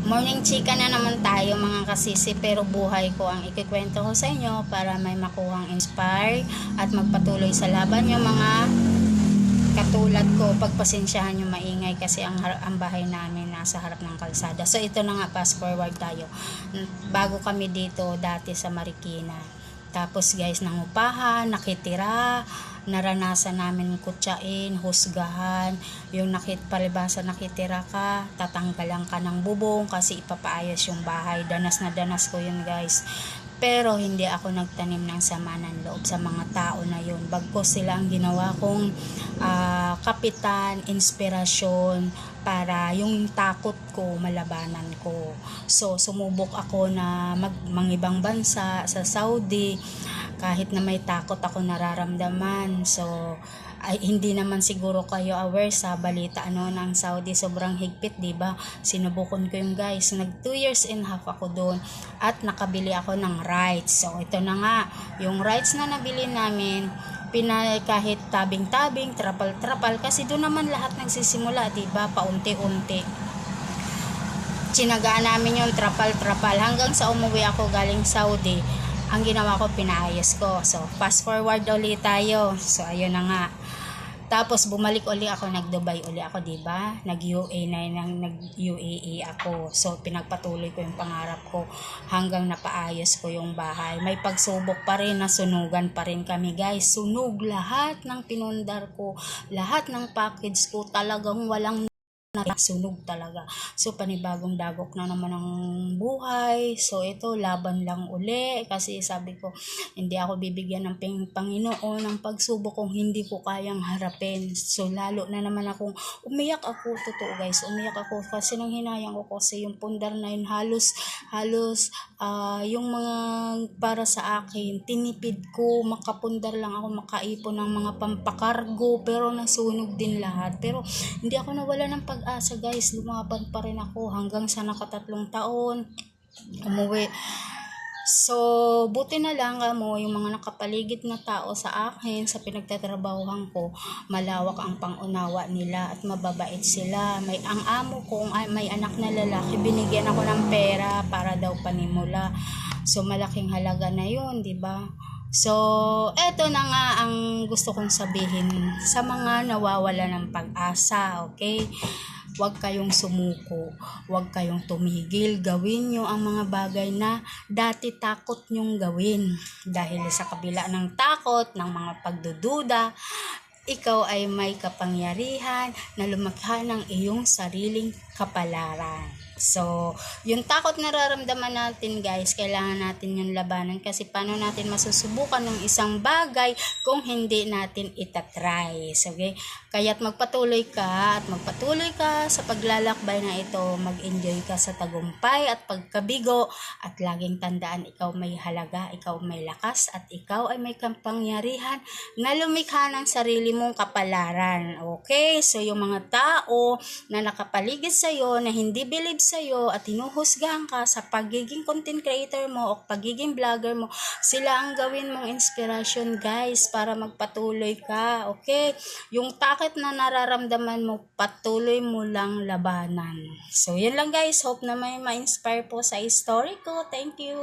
Morning chika na naman tayo mga kasisi, pero buhay ko ang ikikwento ko sa inyo para may makuhang inspire at magpatuloy sa laban yung mga katulad ko. Pagpasensyahan yung maingay kasi ang bahay namin nasa harap ng kalsada. So ito na nga, fast forward tayo. Bago kami dito dati sa Marikina. Tapos guys, nangupahan, nakitira, naranasan namin kutsain, husgahan, yung palibasa nakitira ka, tatanggalan ka ng bubong kasi ipapaayos yung bahay. Danas na danas ko yun guys. Pero hindi ako nagtanim ng sama ng loob sa mga tao na yun. Bagkus sila ang ginawa kong kapitan, inspirasyon para yung takot ko malabanan ko. So sumubok ako na mangibang bansa sa Saudi kahit na may takot ako nararamdaman. So ay hindi naman siguro kayo aware sa balita ng Saudi, sobrang higpit, 'di ba? Sinubukan ko yung guys. 2 years and a half ako doon at nakabili ako ng rights. So ito na nga, yung rights na nabili namin, kahit tabing-tabing, trapal-trapal kasi doon naman lahat nagsisimula, 'di ba? Paunti-unti. Tsinagaan namin yung trapal-trapal hanggang sa umuwi ako galing Saudi. Ang ginawa ko, pinaayos ko. So, fast forward ulit tayo. So, ayun na nga. Tapos, bumalik uli ako, nag-Dubai uli ako, diba? Nag-UAE ako. So, pinagpatuloy ko yung pangarap ko hanggang napaayos ko yung bahay. May pagsubok pa rin, nasunugan pa rin kami, guys. Sunog lahat ng pinundar ko. Lahat ng package ko, talagang walang sunog talaga. So panibagong dagok na naman ang buhay. So ito, laban lang uli kasi sabi ko hindi ako bibigyan ng Panginoon ng pagsubok kung hindi ko kayang harapin. So lalo na naman akong umiyak ako, totoo guys, umiyak ako kasi nang hinayang ko kasi yung pundar na yun halos yung mga para sa akin tinipid ko, makapundar lang ako, makaipon ng mga pampakargo, pero nasunog din lahat. Pero hindi ako nawala ng pag-asa guys, lumaban pa rin ako hanggang sa nakatatlong taon umuwi. So buti na lang yung mga nakapaligid na tao sa akin sa pinagtatrabahuhan ko, malawak ang pangunawa nila at mababait sila. Ang amo ko, may anak na lalaki, binigyan ako ng pera para daw panimula. So malaking halaga na yun, di ba? So, eto na nga ang gusto kong sabihin sa mga nawawala ng pag-asa, okay? Huwag kayong sumuko, huwag kayong tumigil, gawin nyo ang mga bagay na dati takot nyong gawin. Dahil sa kabila ng takot, ng mga pagdududa, ikaw ay may kapangyarihan na lumikha ng iyong sariling kapalaran. So, yung takot na nararamdaman natin guys, kailangan natin yung labanan kasi paano natin masusubukan ng isang bagay kung hindi natin itatry. So, okay? Kaya't magpatuloy ka sa paglalakbay na ito, mag-enjoy ka sa tagumpay at pagkabigo at laging tandaan ikaw may halaga, ikaw may lakas at ikaw ay may kapangyarihan na lumikha ng sarili mong kapalaran. Okay? So, yung mga tao na nakapaligid sa'yo na hindi believe sa'yo at hinuhusgahan ka sa pagiging content creator mo o pagiging vlogger mo, sila ang gawin mong inspiration guys para magpatuloy ka. Okay? Yung takot na nararamdaman mo, patuloy mo lang labanan. So, yun lang guys. Hope na may ma-inspire po sa story ko. Thank you.